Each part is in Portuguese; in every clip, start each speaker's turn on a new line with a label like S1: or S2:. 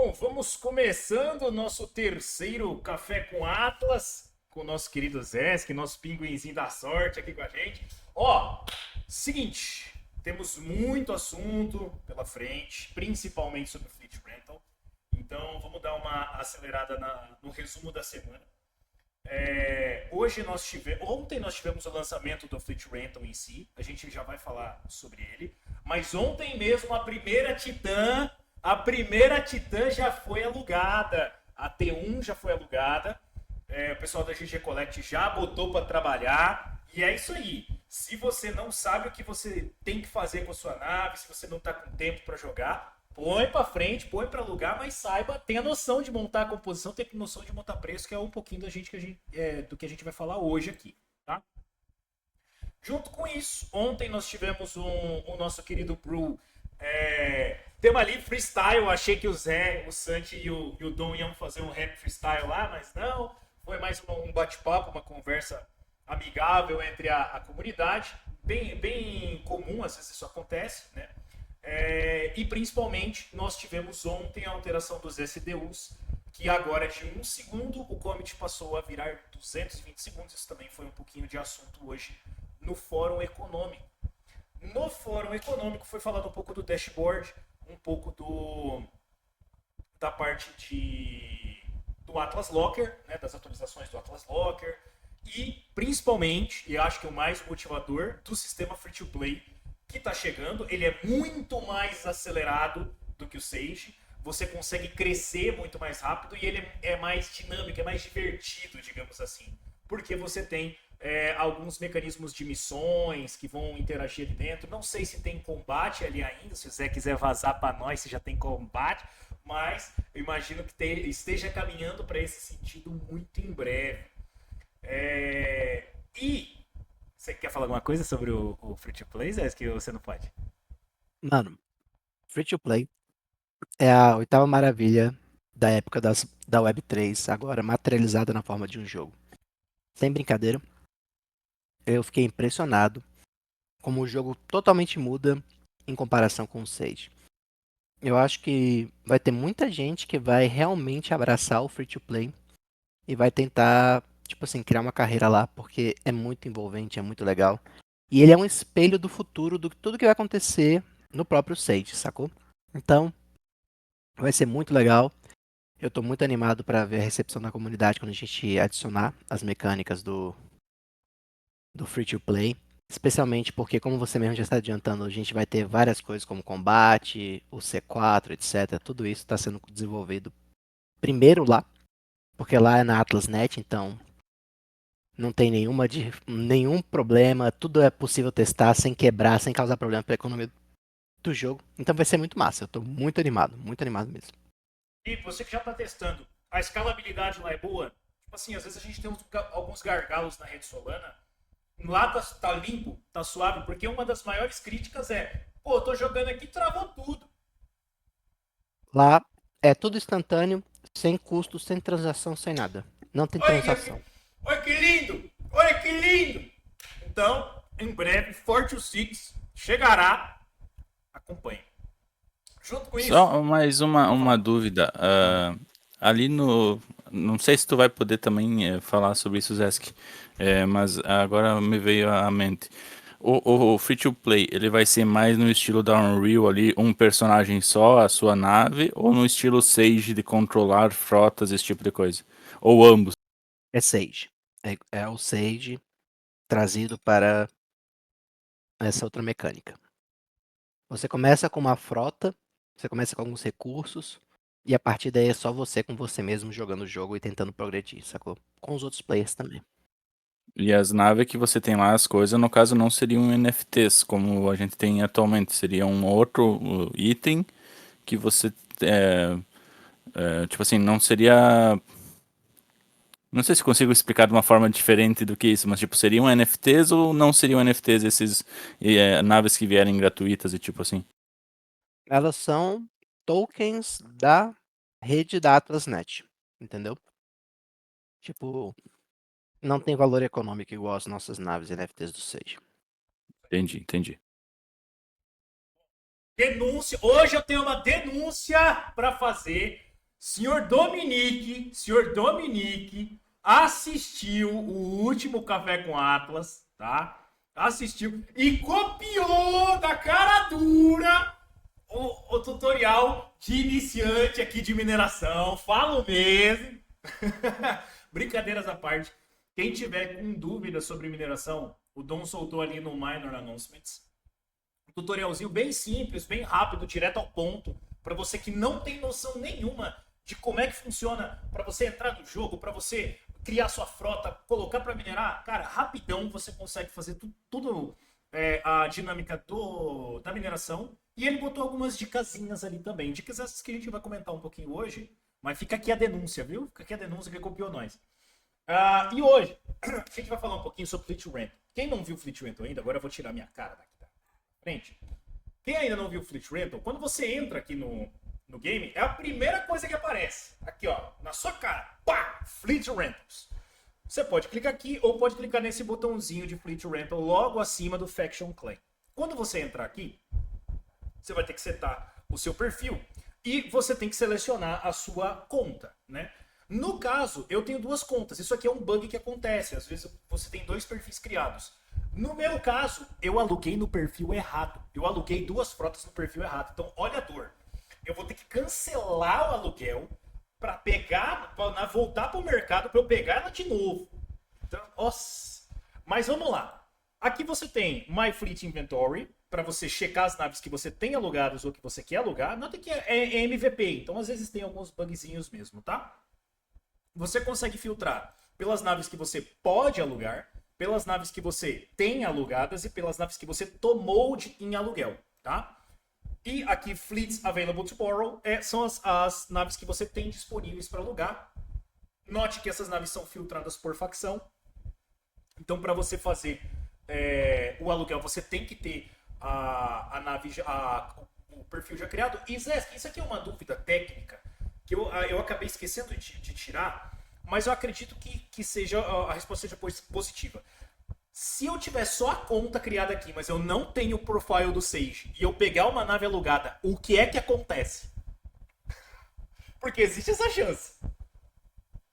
S1: Bom, vamos começando o nosso terceiro Café com Atlas, com o nosso querido Zesk, nosso pinguinzinho da sorte aqui com a gente. Ó, seguinte, temos muito assunto pela frente, principalmente sobre o Fleet Rental. Então, vamos dar uma acelerada no resumo da semana. Ontem nós tivemos o lançamento do Fleet Rental em si, a gente já vai falar sobre ele, mas ontem mesmo a primeira Titã já foi alugada, a T1 já foi alugada, o pessoal da GG Collect já botou para trabalhar, e é isso aí. Se você não sabe o que você tem que fazer com a sua nave, se você não está com tempo para jogar, põe para frente, põe para alugar, mas saiba, tenha noção de montar a composição, tenha noção de montar preço, que é um pouquinho do que a gente vai falar hoje aqui, tá? Junto com isso, ontem nós tivemos o nosso querido Brew, tema ali freestyle. Eu achei que o Zé, o Santi e o Dom iam fazer um rap freestyle lá, mas não. Foi mais um bate-papo, uma conversa amigável entre a comunidade. Bem comum, às vezes isso acontece, né? E principalmente nós tivemos ontem a alteração dos SDUs, que agora de 1 segundo o commit passou a virar 220 segundos. Isso também foi um pouquinho de assunto hoje no Fórum Econômico. No Fórum Econômico foi falado um pouco do dashboard, um pouco da parte do Atlas Locker, né, das atualizações do Atlas Locker, e principalmente, e acho que o mais motivador, do sistema free-to-play que está chegando. Ele é muito mais acelerado do que o Sage, você consegue crescer muito mais rápido e ele é mais dinâmico, é mais divertido, digamos assim, porque você tem alguns mecanismos de missões que vão interagir ali dentro. Não sei se tem combate ali ainda, se o Zé quiser vazar para nós se já tem combate, mas eu imagino que esteja caminhando para esse sentido muito em breve. E você quer falar alguma coisa sobre o Free to Play, Zé, que você não pode?
S2: Mano, Free to Play é a oitava maravilha da época da Web3, agora materializada na forma de um jogo. Sem brincadeira, eu fiquei impressionado como o jogo totalmente muda em comparação com o Sage. Eu acho que vai ter muita gente que vai realmente abraçar o Free to Play e vai tentar, tipo assim, criar uma carreira lá, porque é muito envolvente, é muito legal. E ele é um espelho do futuro, do tudo que vai acontecer no próprio Sage, sacou? Então, vai ser muito legal. Eu tô muito animado para ver a recepção da comunidade quando a gente adicionar as mecânicas do Free to Play. Especialmente porque, como você mesmo já está adiantando, a gente vai ter várias coisas como combate, o C4, etc. Tudo isso está sendo desenvolvido primeiro lá, porque lá é na AtlasNet, então não tem nenhum problema, tudo é possível testar sem quebrar, sem causar problema para a economia do jogo. Então vai ser muito massa. Eu tô muito animado mesmo.
S1: E você que já está testando, a escalabilidade lá é boa? Tipo assim, às vezes a gente tem alguns gargalos na rede Solana. Lá tá limpo, tá suave, porque uma das maiores críticas pô, eu tô jogando aqui e travou tudo.
S2: Lá é tudo instantâneo, sem custo, sem transação, sem nada. Não tem
S1: Olha que,
S2: transação.
S1: olha que lindo! Olha que lindo! Então, em breve, Forte Six chegará. Acompanhe. Junto com isso,
S3: Só mais
S1: vou
S3: uma
S1: falar.
S3: dúvida.
S1: Manda.
S3: Ali no. Não sei se tu vai poder também falar sobre isso, Zesk, mas agora me veio à mente. O Free to Play, ele vai ser mais no estilo da Unreal ali, um personagem só, a sua nave, ou no estilo Sage de controlar frotas, esse tipo de coisa? Ou ambos?
S2: É Sage. É o Sage trazido para essa outra mecânica. Você começa com uma frota, você começa com alguns recursos, e a partir daí é só você com você mesmo jogando o jogo e tentando progredir, sacou? Com os outros players também.
S3: E as naves que você tem lá, as coisas, no caso, não seriam NFTs, como a gente tem atualmente. Seria um outro item que você. Tipo assim, não seria. Não sei se consigo explicar de uma forma diferente do que isso, mas tipo, seriam NFTs ou não seriam NFTs esses naves que vierem gratuitas e tipo assim?
S2: Elas são tokens da rede da AtlasNet, entendeu? Tipo, não tem valor econômico igual as nossas naves NFTs do Sage.
S3: Entendi, entendi.
S1: Denúncia. Hoje eu tenho uma denúncia para fazer Senhor Dominique assistiu o último Café com Atlas, tá? Assistiu e copiou da cara dura o tutorial de iniciante aqui de mineração. Falo mesmo. Brincadeiras à parte. Quem tiver com dúvidas sobre mineração, o Dom soltou ali no Minor Announcements. Um tutorialzinho bem simples, bem rápido, direto ao ponto, para você que não tem noção nenhuma de como é que funciona, para você entrar no jogo, para você criar sua frota, colocar para minerar. Cara, rapidão você consegue fazer tudo a dinâmica da mineração. E ele botou algumas dicasinhas ali também. Dicas essas que a gente vai comentar um pouquinho hoje, mas fica aqui a denúncia, viu? Fica aqui a denúncia que copiou nós. E hoje, a gente vai falar um pouquinho sobre Fleet Rental. Quem não viu Fleet Rental ainda, agora eu vou tirar minha cara daqui da frente. Quem ainda não viu Fleet Rental, quando você entra aqui no game, é a primeira coisa que aparece. Aqui, ó, na sua cara. Pá! Fleet Rentals. Você pode clicar aqui ou pode clicar nesse botãozinho de Fleet Rental logo acima do Faction Claim. Quando você entrar aqui, você vai ter que setar o seu perfil e você tem que selecionar a sua conta, né? No caso, eu tenho duas contas. Isso aqui é um bug que acontece. Às vezes você tem dois perfis criados. No meu caso, eu aluguei no perfil errado. Eu aluguei duas frotas no perfil errado. Então, olha a dor. Eu vou ter que cancelar o aluguel para pegar, para voltar para o mercado para eu pegar ela de novo. Então, nossa. Mas vamos lá. Aqui você tem My Fleet Inventory, para você checar as naves que você tem alugadas ou que você quer alugar. Nota que é MVP, então às vezes tem alguns bugzinhos mesmo, tá? Você consegue filtrar pelas naves que você pode alugar, pelas naves que você tem alugadas e pelas naves que você tomou em aluguel, tá? E aqui, Fleets Available to Borrow, são as naves que você tem disponíveis para alugar. Note que essas naves são filtradas por facção. Então, para você fazer o aluguel, você tem que ter a nave, o perfil já criado. E Zé, isso aqui é uma dúvida técnica que eu acabei esquecendo de tirar, mas eu acredito que a resposta seja positiva. Se eu tiver só a conta criada aqui, mas eu não tenho o profile do Sage, e eu pegar uma nave alugada, o que é que acontece? Porque existe essa chance.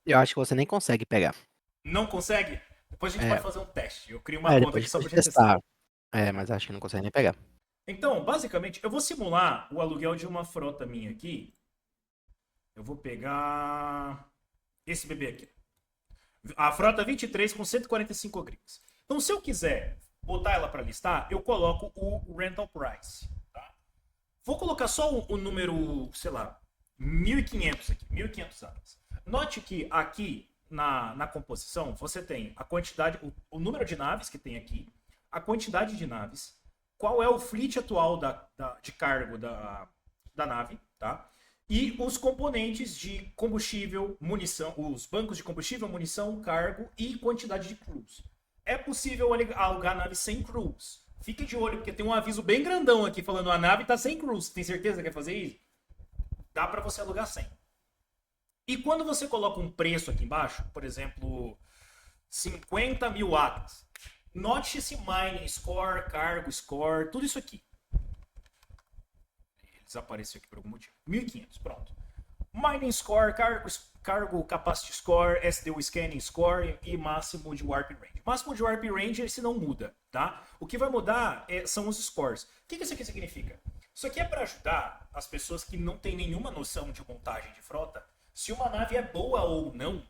S2: Eu acho que você nem consegue pegar.
S1: Não consegue? Depois a gente vai fazer um teste. Eu crio uma conta aqui só pra gente
S2: testar. Mas acho que não consegue nem pegar.
S1: Então, basicamente, eu vou simular o aluguel de uma frota minha aqui. Eu vou pegar esse bebê aqui. A frota 23 com 145 gringos. Então, se eu quiser botar ela para listar, eu coloco o rental price. Tá? Vou colocar só o número, sei lá, 1.500 aqui, 1.500 anos. Note que aqui na composição você tem a quantidade, o número de naves que tem aqui, a quantidade de naves, qual é o fleet atual de cargo da nave, tá? E os componentes de combustível, munição, os bancos de combustível, munição, cargo e quantidade de crews. É possível alugar nave sem crews. Fique de olho, porque tem um aviso bem grandão aqui falando a nave está sem crews. Tem certeza que quer fazer isso? Dá para você alugar sem. E quando você coloca um preço aqui embaixo, por exemplo, 50 mil atlas, note esse mining score, cargo score, tudo isso aqui. Desapareceu aqui por algum motivo. 1.500, pronto. Mining score, cargo capacity score, SDU scanning score e máximo de warp range. Máximo de warp range esse não muda, tá? O que vai mudar são os scores. O que isso aqui significa? Isso aqui é para ajudar as pessoas que não têm nenhuma noção de montagem de frota, se uma nave é boa ou não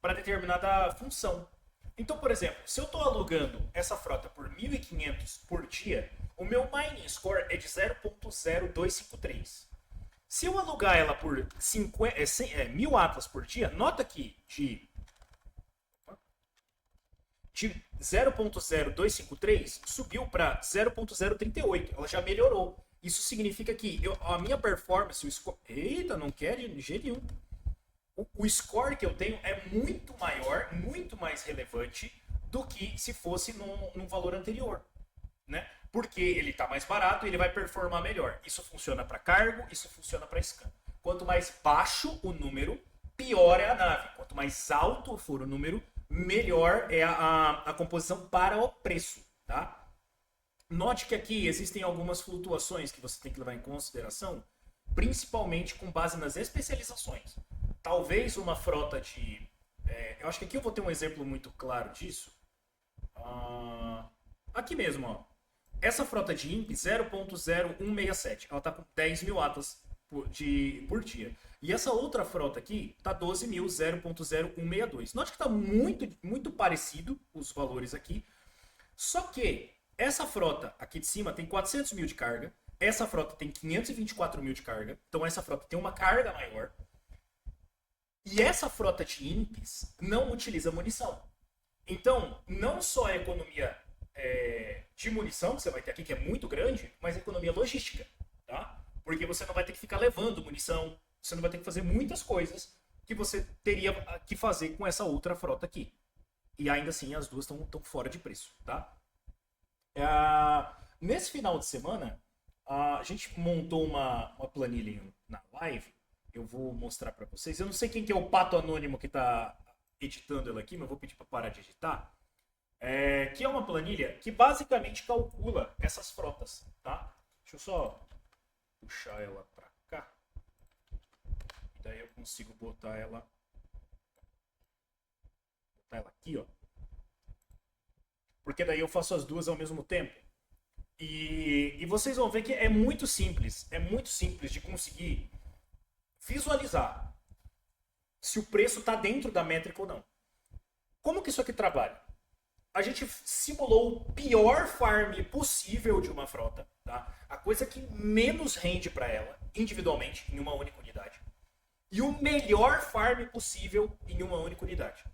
S1: para determinada função. Então, por exemplo, se eu estou alugando essa frota por 1.500 por dia, o meu mining score é de 0.0253. Se eu alugar ela por 1.000 atlas por dia, nota que de 0.0253 subiu para 0.038. Ela já melhorou. Isso significa que a minha performance, o score... Eita, não quer de jeito nenhum. O score que eu tenho é muito maior, muito mais relevante do que se fosse num valor anterior, né? Porque ele está mais barato e ele vai performar melhor. Isso funciona para cargo, isso funciona para scan. Quanto mais baixo o número, pior é a nave. Quanto mais alto for o número, melhor é a composição para o preço, tá? Note que aqui existem algumas flutuações que você tem que levar em consideração, principalmente com base nas especializações. Talvez uma frota de... eu acho que aqui eu vou ter um exemplo muito claro disso. Aqui mesmo, ó. Essa frota de IMP 0.0167, ela tá com 10 mil atlas por dia. E essa outra frota aqui tá 12 mil, 0.0162. Note que tá muito parecido os valores aqui. Só que essa frota aqui de cima tem 400 mil de carga. Essa frota tem 524 mil de carga. Então essa frota tem uma carga maior. E essa frota de IMPs não utiliza munição. Então, não só a economia de munição que você vai ter aqui, que é muito grande, mas a economia logística, tá? Porque você não vai ter que ficar levando munição, você não vai ter que fazer muitas coisas que você teria que fazer com essa outra frota aqui. E ainda assim, as duas estão fora de preço, tá? Nesse final de semana, a gente montou uma planilha na live. Eu vou mostrar para vocês. Eu não sei quem que é o pato anônimo que está editando ela aqui, mas eu vou pedir para parar de editar. Que é uma planilha que basicamente calcula essas frotas, tá? Deixa eu só puxar ela para cá. E daí eu consigo botar ela aqui, ó. Porque daí eu faço as duas ao mesmo tempo. E vocês vão ver que é muito simples de conseguir visualizar se o preço está dentro da métrica ou não. Como que isso aqui trabalha? A gente simulou o pior farm possível de uma frota, tá? A coisa que menos rende para ela, individualmente, em uma única unidade. E o melhor farm possível em uma única unidade.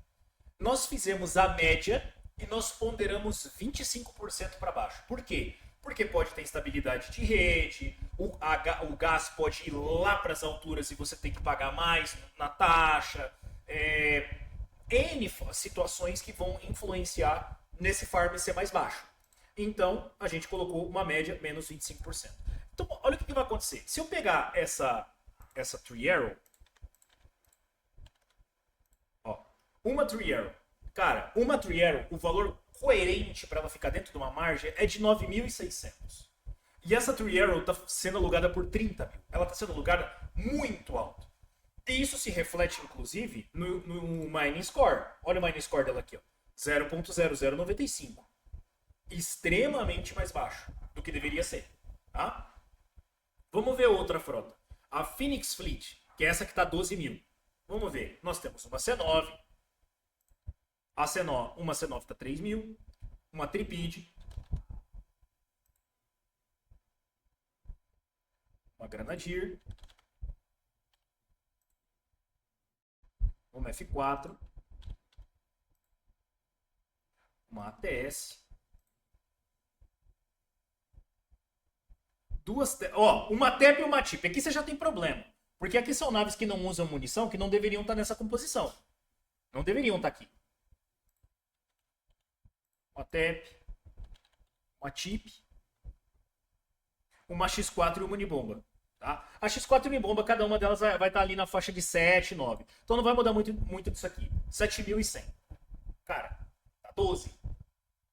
S1: Nós fizemos a média e nós ponderamos 25% para baixo. Por quê? Porque pode ter instabilidade de rede, o gás pode ir lá para as alturas e você tem que pagar mais na taxa. N situações que vão influenciar nesse farm ser mais baixo. Então, a gente colocou uma média menos 25%. Então, olha o que vai acontecer. Se eu pegar essa Tree Arrow, ó, uma Tree Arrow. Cara, uma Tree Arrow, o valor coerente para ela ficar dentro de uma margem é de 9.600. E essa Tree Arrow está sendo alugada por 30 mil. Ela está sendo alugada muito alto. E isso se reflete, inclusive, no Mining Score. Olha o Mining Score dela aqui, ó. 0.0095. Extremamente mais baixo do que deveria ser. Tá? Vamos ver outra frota. A Phoenix Fleet, que é essa que está 12 mil. Vamos ver. Nós temos uma C9. Uma C9 está 3 mil. Uma Tripid. Uma Grenadier. Uma F4. Uma ATS. Uma TEP e uma TIP. Aqui você já tem problema. Porque aqui são naves que não usam munição, que não deveriam estar nessa composição. Não deveriam estar aqui. Uma TEP. Uma TIP. Uma X4 e uma Unibomba. Tá? A X4 e a Unibomba, cada uma delas vai estar ali na faixa de 7, 9. Então não vai mudar muito disso aqui. 7.100. Cara, tá 12.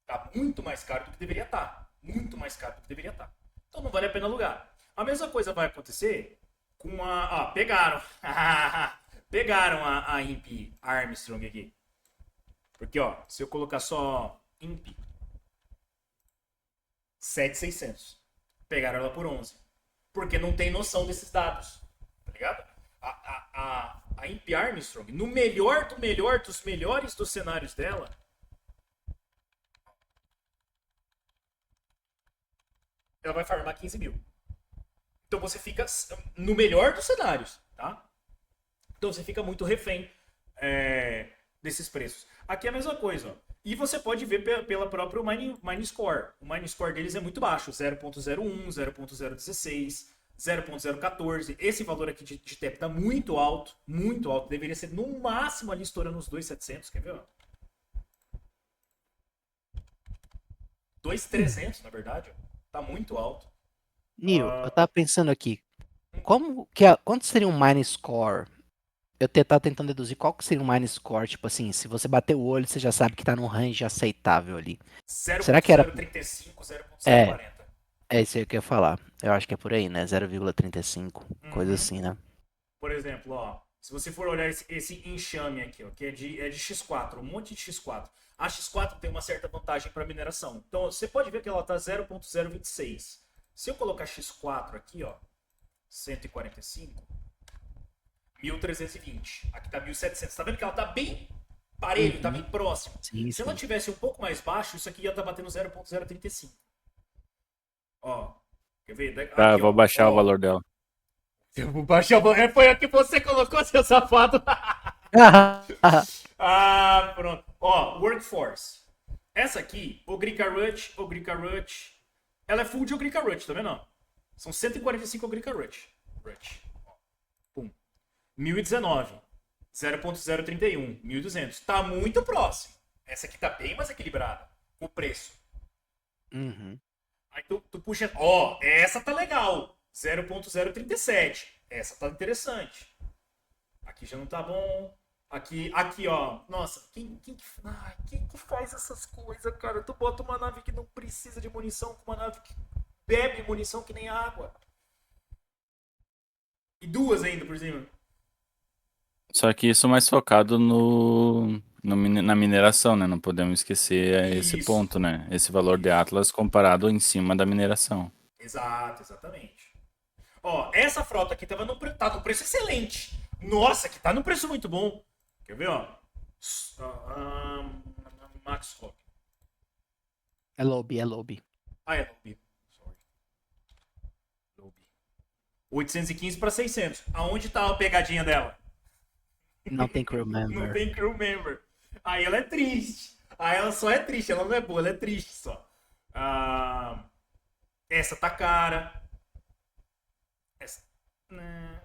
S1: Tá muito mais caro do que deveria estar. Muito mais caro do que deveria estar. Então não vale a pena alugar. A mesma coisa vai acontecer com a... pegaram. Pegaram a Imp Armstrong aqui. Porque, ó, se eu colocar só Imp 7.600. Pegaram ela por 11. Porque não tem noção desses dados. Tá ligado? A Imp Armstrong, no melhor dos melhores dos cenários dela, ela vai farmar 15 mil. Então você fica no melhor dos cenários, tá? Então você fica muito refém desses preços. Aqui é a mesma coisa, ó. E você pode ver pela própria Mine Score. O Mine Score deles é muito baixo, 0.01, 0.016, 0.014. Esse valor aqui de TEP está muito alto, muito alto. Deveria ser no máximo ali estourando os 2.700, quer ver? 2.300, na verdade. Tá muito alto.
S2: Nil, eu tava pensando aqui. Quanto seria um Mine Score? Eu tava tentando deduzir qual que seria um Mine Score. Tipo assim, se você bater o olho, você já sabe que tá num range aceitável ali. Será que era
S1: 0.035, 0.040.
S2: É isso aí que eu ia falar. Eu acho que é por aí, né? 0,35, coisa
S1: Uhum.
S2: assim, né?
S1: Por exemplo, ó, se você for olhar esse enxame aqui, ó, que é de X4, um monte de X4. A X4 tem uma certa vantagem para mineração. Então, você pode ver que ela está 0.026. Se eu colocar X4 aqui, ó, 145, 1320. Aqui tá 1700. Tá vendo que ela tá bem parelho, tá bem
S2: Uhum.
S1: próximo.
S2: Sim,
S1: Se ela
S2: sim.
S1: tivesse um pouco mais baixo, isso aqui ia estar batendo 0.035. Ó, quer ver?
S3: Tá, eu
S1: Aqui,
S3: vou
S1: ó.
S3: baixar o
S1: Ó,
S3: valor dela.
S1: eu vou baixar o. Foi a que você colocou, seu safado. Ah, pronto. Ó, Workforce. Essa aqui, Ogrica Rush. Ela é full de Ogrica Rush, tá vendo? São 145 Ogrica Rush. Pum. 1019. 0.031. 1200. Tá muito próximo. Essa aqui tá bem mais equilibrada. O preço.
S2: Uhum.
S1: Aí tu puxa. Ó, essa tá legal. 0.037. Essa tá interessante. Aqui já não tá bom. Aqui, ó. Nossa, quem que faz essas coisas, cara? Tu bota uma nave que não precisa de munição com uma nave que bebe munição que nem água. E duas ainda por cima.
S3: Só que isso mais focado na mineração, né? Não podemos esquecer esse
S1: Isso,
S3: ponto, né? Esse valor de
S1: isso.
S3: Atlas comparado em cima da mineração.
S1: Exato, exatamente. Ó, essa frota aqui tá num preço excelente. Nossa, que tá num preço muito bom. Quer ver, ó? Max Rock.
S2: É lobby, é lobby.
S1: Ah, é Lobby. Sorry. Lobby. 815 para 600. Aonde tá a pegadinha dela?
S2: Não tem crew
S1: Não
S2: member.
S1: tem crew member. Aí ela é triste. Aí ela só é triste. Ela não é boa, ela é triste só. Ah, essa tá cara. Essa. Né,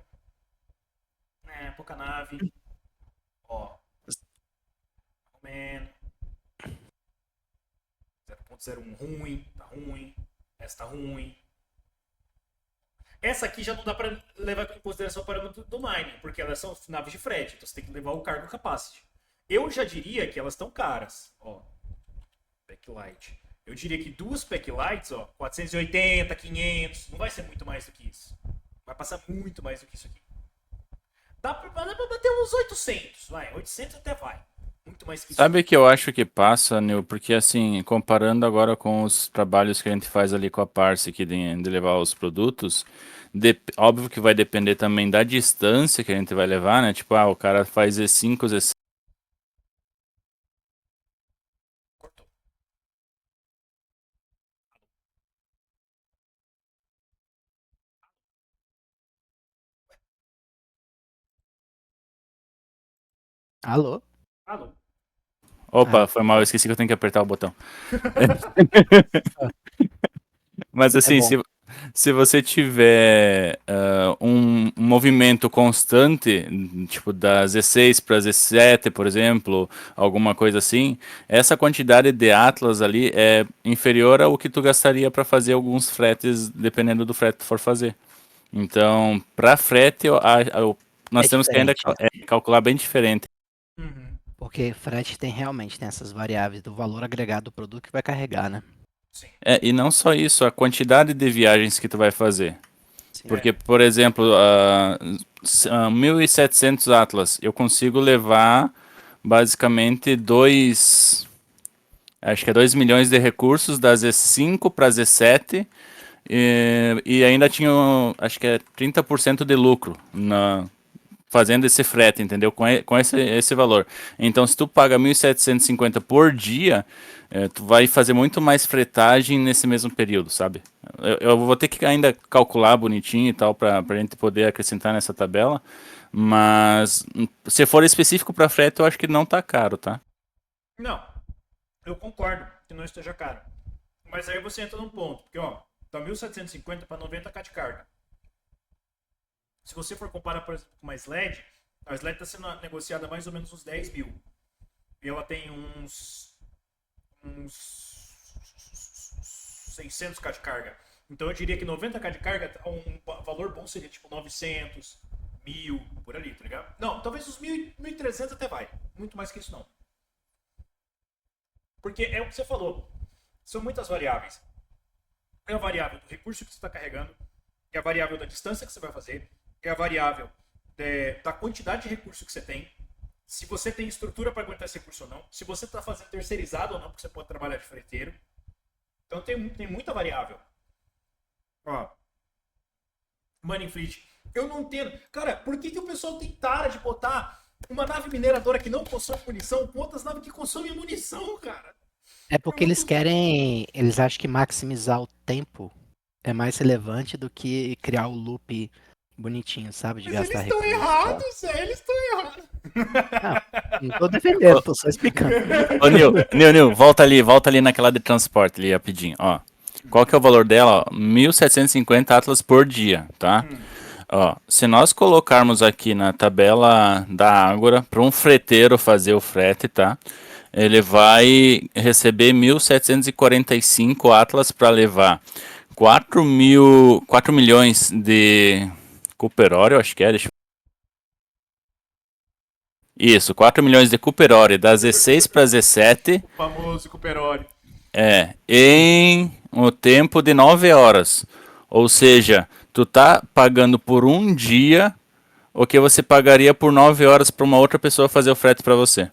S1: pouca nave. Ó. Man. 0.01 ruim. Tá ruim. Essa tá ruim. Essa aqui já não dá para levar em consideração o parâmetro do mining, porque elas são naves de frete, então você tem que levar o cargo capacity. Eu já diria que elas estão caras. Ó, backlight. Eu diria que duas backlights, ó, 480, 500, não vai ser muito mais do que isso. Vai passar muito mais do que isso aqui. Dá pra bater uns 800, vai, 800 até vai. Muito mais que isso
S3: Sabe
S1: não.
S3: o que eu acho que passa, Nil? Porque assim, comparando agora com os trabalhos que a gente faz ali com a Parse, que de levar os produtos, óbvio que vai depender também da distância que a gente vai levar, né? Tipo, o cara faz Z5, Z6.
S1: Cortou.
S2: Alô?
S1: Alô?
S2: Ah,
S3: Opa, foi mal, eu esqueci que eu tenho que apertar o botão. Mas
S2: é
S3: assim,
S2: bom.
S3: se você tiver um movimento constante, tipo da Z6 para Z7, por exemplo, alguma coisa assim, essa quantidade de Atlas ali é inferior ao que tu gastaria para fazer alguns fretes, dependendo do frete que tu for fazer. Então, para frete,
S2: É
S3: nós temos que ainda
S2: diferente.
S3: calcular bem diferente.
S1: Uhum.
S2: Porque frete tem essas variáveis do valor agregado do produto que vai carregar, né?
S1: Sim.
S3: E não só isso, a quantidade de viagens que tu vai fazer.
S2: Sim.
S3: Porque,
S1: É.
S3: por exemplo, 1.700 Atlas, eu consigo levar basicamente acho que é 2 milhões de recursos da Z5 para Z7 e ainda tinha, acho que é 30% de lucro fazendo esse frete, entendeu? Com esse valor. Então, se tu paga 1.750 por dia, tu vai fazer muito mais fretagem nesse mesmo período, sabe? Eu vou ter que ainda calcular bonitinho e tal, pra gente poder acrescentar nessa tabela, mas se for específico para frete, eu acho que não tá caro, tá?
S1: Não, eu concordo que não esteja caro. Mas aí você entra num ponto, porque ó, tá 1.750 para 90k de carga. Se você for comparar, por exemplo, com uma SLED, a SLED está sendo negociada mais ou menos uns 10 mil. E ela tem uns 600k de carga. Então eu diria que 90k de carga, um valor bom seria tipo 900, 1000, por ali, tá ligado? Não, talvez uns 1.300 até vai. Muito mais que isso não. Porque é o que você falou. São muitas variáveis. É a variável do recurso que você está carregando, é a variável da distância que você vai fazer, é a variável da quantidade de recurso que você tem, se você tem estrutura para aguentar esse recurso ou não, se você está fazendo terceirizado ou não, porque você pode trabalhar de freteiro. Então tem muita variável. Ó, Money Fleet. Eu não entendo. Cara, por que o pessoal tem tara de botar uma nave mineradora que não consome munição com outras naves que consomem munição, cara?
S2: É porque eles querem. Eles acham que maximizar o tempo é mais relevante do que criar o loop bonitinho, sabe? De
S1: Mas eles
S2: gastar
S1: estão
S2: recursos.
S1: errados, Zé. Eles estão errados.
S2: Não tô defendendo, tô só explicando.
S3: Ô, Nil, volta ali naquela de transporte ali rapidinho, ó. Qual que é o valor dela? Ó, 1.750 Atlas por dia, tá? Ó, se nós colocarmos aqui na tabela da Ágora para um freteiro fazer o frete, tá? Ele vai receber 1.745 Atlas para levar 4 milhões de Cooper Ore, eu acho que é, deixa eu... Isso, 4 milhões de Cooper Ore, da Z6 para Z7,
S1: O famoso Cooperori.
S3: em um tempo de 9 horas. Ou seja, tu tá pagando por um dia o que você pagaria por 9 horas para uma outra pessoa fazer o frete para você.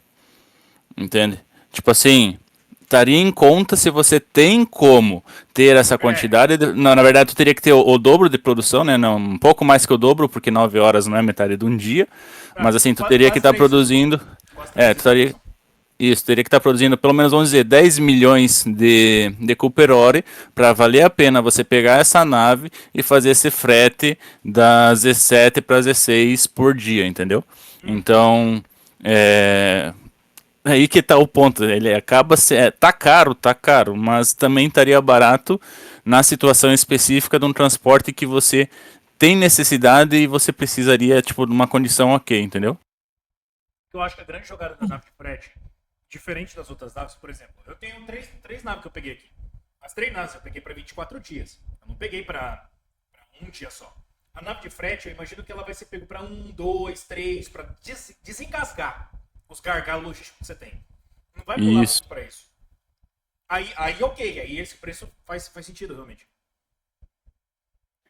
S3: Entende? Tipo assim, estaria em conta se você tem como ter essa quantidade. Não, na verdade, tu teria que ter o dobro de produção, né? Não, um pouco mais que o dobro, porque 9 horas não é metade de um dia. Mas assim, tu teria que estar produzindo. Tu estaria. Isso, teria que estar produzindo pelo menos, vamos dizer, 10 milhões de Cooper Ore para valer a pena você pegar essa nave e fazer esse frete da Z7 para Z6 por dia, entendeu? Então, aí que tá o ponto. Ele acaba tá caro, mas também estaria barato na situação específica de um transporte que você tem necessidade e você precisaria, tipo, de uma condição ok, entendeu?
S1: Eu acho que a grande jogada da nave de frete, diferente das outras naves, por exemplo, eu tenho três naves que eu peguei aqui. As 3 naves eu peguei para 24 dias. Eu não peguei para um dia só. A nave de frete, eu imagino que ela vai ser pego para 1, 2, 3, para desengasgar os gargalos logísticos que você tem. Não vai pular muito para isso. Aí ok, aí esse preço faz sentido realmente.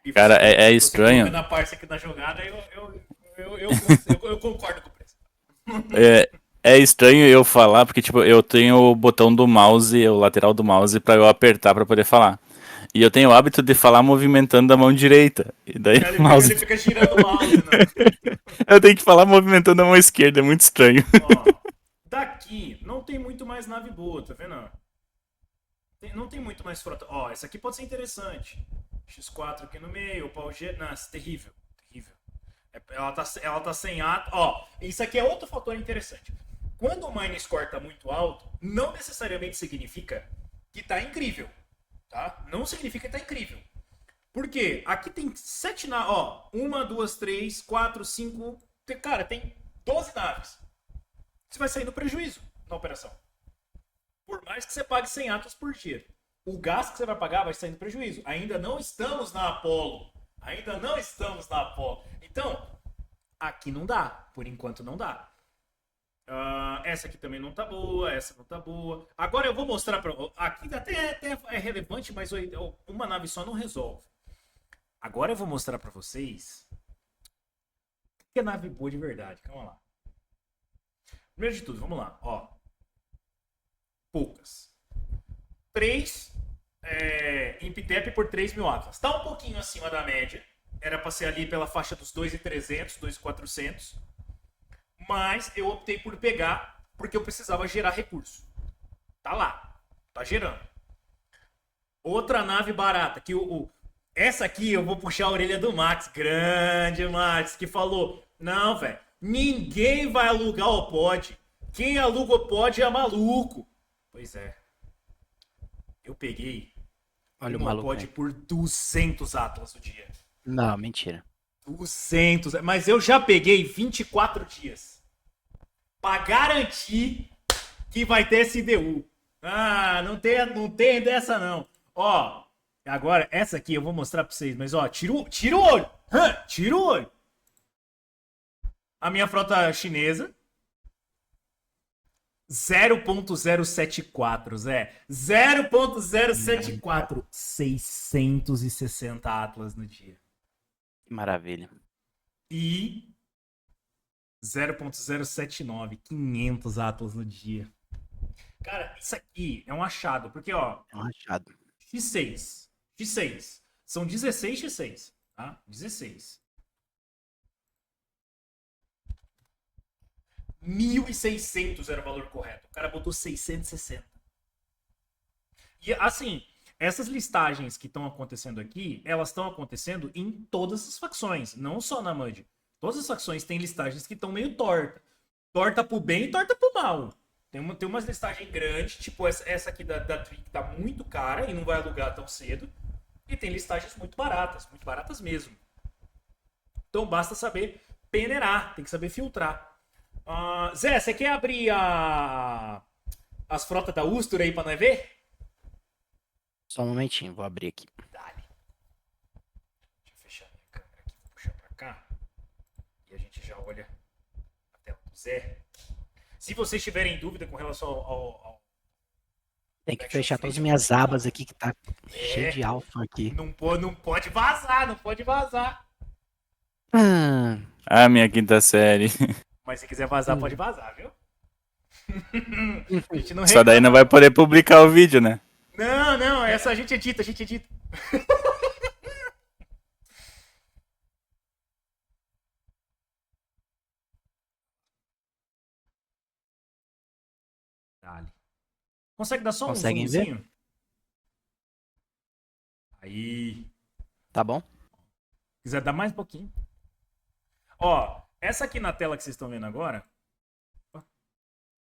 S1: E
S3: cara,
S1: você,
S3: é estranho.
S1: Você na parte aqui na jogada, eu concordo com o preço.
S3: É estranho eu falar, porque tipo, eu tenho o botão do mouse, o lateral do mouse, pra eu apertar pra poder falar. E eu tenho o hábito de falar movimentando a mão direita. E daí o mouse...
S1: Ele fica girando o mouse, né?
S3: Eu tenho que falar movimentando a mão esquerda, é muito estranho.
S1: Ó, daqui não tem muito mais nave boa, tá vendo? Não tem muito mais frota. Ó, essa aqui pode ser interessante. X4 aqui no meio, o pau G. Nossa, terrível. Terrível. Ela tá sem ato. Ó, isso aqui é outro fator interessante. Quando o mine score tá muito alto, não necessariamente significa que tá incrível. Tá? Não significa que tá incrível. Por quê? Aqui tem 7 naves. Ó, 1, 2, 3, 4, 5. Cara, tem 12 naves. Você vai sair no prejuízo na operação. Por mais que você pague 100 atos por dia. O gasto que você vai pagar vai sair no prejuízo. Ainda não estamos na Apollo. Então, aqui não dá. Por enquanto não dá. Essa aqui também não tá boa. Essa não tá boa. Agora eu vou mostrar pra... Aqui até é relevante, mas uma nave só não resolve. Agora eu vou mostrar pra vocês o que é nave boa de verdade. Calma lá. Primeiro de tudo, vamos lá. Ó, poucas. 3 Imptep por 3 mil Atlas. Tá um pouquinho acima da média. Era pra ser ali pela faixa dos 2.300, 2.400. Mas eu optei por pegar porque eu precisava gerar recurso. Tá lá. Tá gerando. Outra nave barata. Que essa aqui eu vou puxar a orelha do Max. Grande Max. Que falou: não, velho. Ninguém vai alugar o pod. Quem aluga o pod é maluco. Pois é. Eu peguei
S2: Olha o
S1: uma
S2: maluco
S1: pod
S2: aí.
S1: por 200 Atlas o dia.
S2: Não, mentira.
S1: 200. Mas eu já peguei 24 dias. Pra garantir que vai ter SDU. Não tem dessa não. Ó, agora essa aqui eu vou mostrar pra vocês. Mas ó, tira o olho. Tira o olho. A minha frota chinesa. 0.074, Zé. 0.074. 660 Atlas no dia.
S2: Que maravilha.
S1: E 0.079. 500 Atlas no dia. Cara, isso aqui é um achado. Porque, ó,
S2: É um achado.
S1: X6. São 16 X6. Tá? 16. 1.600 era o valor correto. O cara botou 660. E assim, essas listagens que estão acontecendo aqui, elas estão acontecendo em todas as facções, não só na MUD. Todas as facções têm listagens que estão meio torta. Torta pro bem e torta pro mal. Tem umas listagens grandes, tipo essa aqui da Trick tá muito cara e não vai alugar tão cedo. E tem listagens muito baratas mesmo. Então basta saber peneirar, tem que saber filtrar. Zé, você quer abrir as frotas da Ustur aí pra nós ver?
S2: Só um momentinho, vou abrir aqui.
S1: Dale. Deixa eu fechar minha câmera aqui, vou puxar pra cá. E a gente já olha a tela do Zé. Se vocês tiverem dúvida com relação ao
S2: Tem que fechar todas as minhas abas aqui, que tá cheio de alfa aqui.
S1: não pode vazar.
S3: Ah, minha quinta série.
S1: Mas se quiser vazar, pode vazar, viu? A gente não
S3: Só daí não vai poder publicar o vídeo, né?
S1: Não, essa a gente edita. Dale. Consegue dar só
S2: Conseguem
S1: um
S2: ver?
S1: zoomzinho? Aí.
S2: Tá bom?
S1: Quiser dar mais um pouquinho. Ó, essa aqui na tela que vocês estão vendo agora,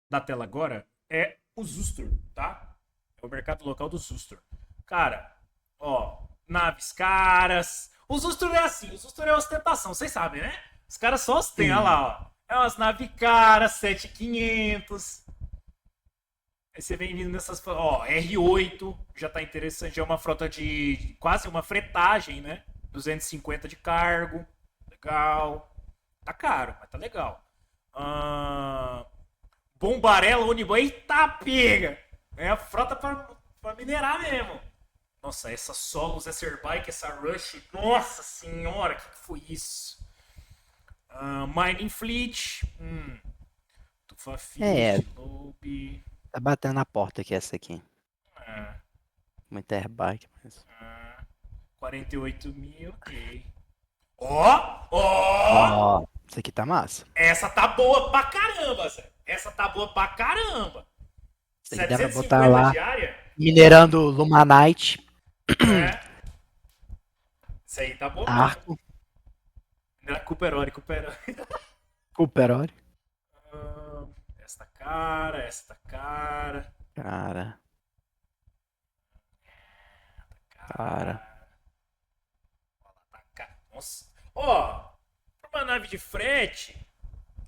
S1: da tela agora, é o Zustur, tá? É o mercado local do Zustur. Cara, ó, naves caras. O Zustur é assim, o Zustur é ostentação, vocês sabem, né? Os caras só ostentam, olha lá, ó. É umas naves caras, 7.500. Aí você vem vindo nessas... Ó, R8 já tá interessante. É uma frota de... Quase uma fretagem, né? 250 de cargo. Legal. Tá caro, mas tá legal. Bombarella Unibom. Eita, pega! É a frota pra minerar mesmo. Nossa, essa Solos, essa Airbike, essa Rush. Nossa senhora, o que foi isso? Mining Fleet. Tufa Fish, Lobe.
S2: Tá batendo na porta aqui essa aqui.
S1: Ah,
S2: Muita airbike, mas...
S1: 48 mil, ok.
S2: Ó, isso aqui tá massa.
S1: Essa tá boa pra caramba, Zé. Essa tá boa pra caramba.
S2: Isso aqui dá pra botar
S1: 750
S2: lá,
S1: diária?
S2: minerando Lumanite,
S1: É. Isso aí tá bom.
S2: Arco,
S1: Cooperori.
S2: Cooperori.
S1: Essa cara, essa cara.
S2: Cara.
S1: Nossa. Ó, uma nave de frete,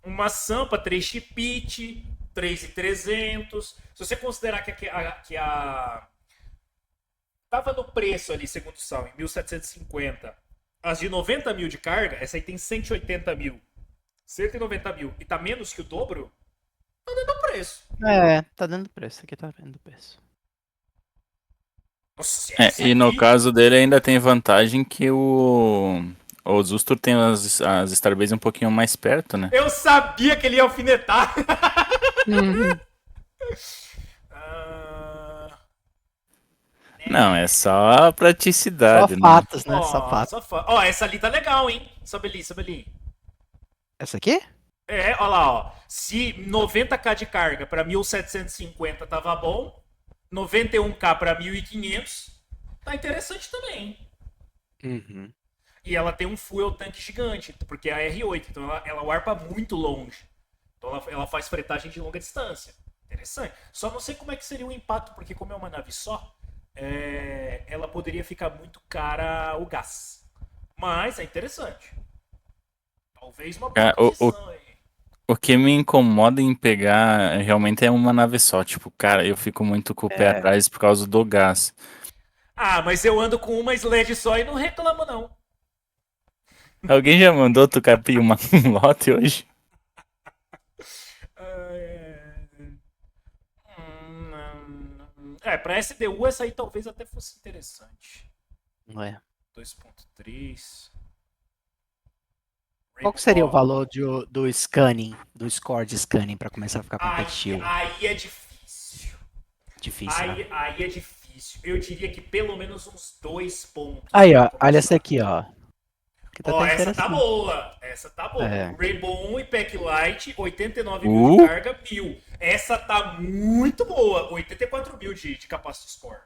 S1: uma Sampa 3 Chipit, 3.300. Se você considerar que a tava no preço ali, segundo o Sal, em 1.750, as de 90 mil de carga, essa aí tem 180 mil. 190 mil e tá menos que o dobro, tá dando preço.
S2: É, tá dando preço. Isso aqui tá dando preço.
S1: Nossa,
S3: E no caso dele ainda tem vantagem que o Zustur tem as Starbase um pouquinho mais perto, né?
S1: Eu sabia que ele ia alfinetar.
S3: Não, é só a
S2: Só
S3: praticidade, né?
S2: fatos, né? Só fatos.
S1: Ó, essa ali tá legal, hein? Sobe ali.
S2: Essa aqui?
S1: É, ó lá, ó. Se 90k de carga pra 1.750 tava bom, 91k pra 1.500, tá interessante também.
S2: Uhum.
S1: E ela tem um fuel tank gigante, porque é a R8, então ela warpa muito longe. Então ela faz fretagem de longa distância. Interessante. Só não sei como é que seria o impacto, porque como é uma nave só, ela poderia ficar muito cara o gás. Mas é interessante. Talvez uma boa posição aí.
S3: O que me incomoda em pegar realmente é uma nave só. Tipo, cara, eu fico muito com o pé atrás por causa do gás.
S1: Ah, mas eu ando com uma sled só e não reclamo, não.
S3: Alguém já mandou tu capir um lote hoje?
S1: Pra SDU essa aí talvez até fosse interessante.
S2: Ué.
S1: 2.3.
S2: Qual que seria o valor do scanning, do score de scanning pra começar a ficar competitivo?
S1: Aí é difícil.
S2: Difícil, né?
S1: Aí é difícil. Eu diria que pelo menos uns 2 pontos.
S2: Aí,
S1: pra
S2: ó, olha
S1: começar.
S2: essa aqui, ó. Que tá
S1: Ó,
S2: até
S1: essa tá
S2: interessante.
S1: boa. Essa tá boa.
S2: É.
S1: Rainbow 1 e Pack Light, 89 mil de carga, 1000. Essa tá muito boa. 84 mil de capacity score.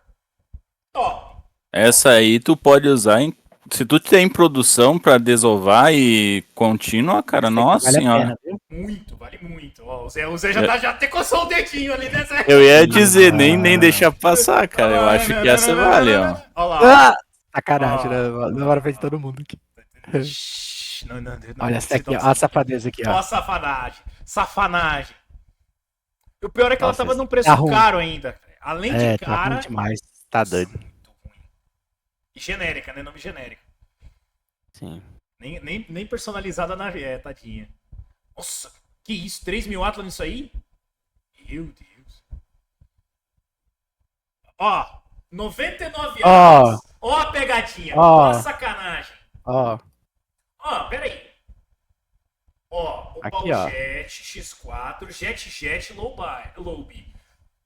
S1: Top.
S3: Essa aí tu pode usar se tu tem produção pra desovar e contínua, cara,
S2: Essa aqui
S3: nossa
S2: vale a
S3: senhora.
S2: pena, viu?
S1: Muito, vale muito. Ó, o Zé já até coçou o dedinho ali, né, Zé?
S3: Eu ia dizer, nem deixa passar, cara. Eu acho que essa vale, ó.
S1: Olha lá.
S2: Ah! Sacanagem, né? Não era frente de todo mundo aqui.
S1: Shhh, não,
S2: Olha essa aqui, ó. A safadeza aqui,
S1: Ó
S2: ó.
S1: a safanagem. Safanagem. O pior é que ela
S2: Nossa,
S1: tava num
S2: esse
S1: preço
S2: tá ruim.
S1: caro ainda. Além de
S2: Tá ruim
S1: cara.
S2: demais. Tá doido.
S1: Muito ruim. E genérica, né? Nome genérico.
S2: Sim.
S1: Nem personalizada na tadinha. Nossa, que isso? 3 mil Atlas nisso aí? Meu Deus. Ó, 99
S2: Ó.
S1: Atlas. Ó a pegadinha.
S2: Ó.
S1: Ó a sacanagem.
S2: Ó.
S1: Ó, peraí. Ó, o
S2: Aqui,
S1: Paulo
S2: ó.
S1: Jet, X4, Jet, Low B.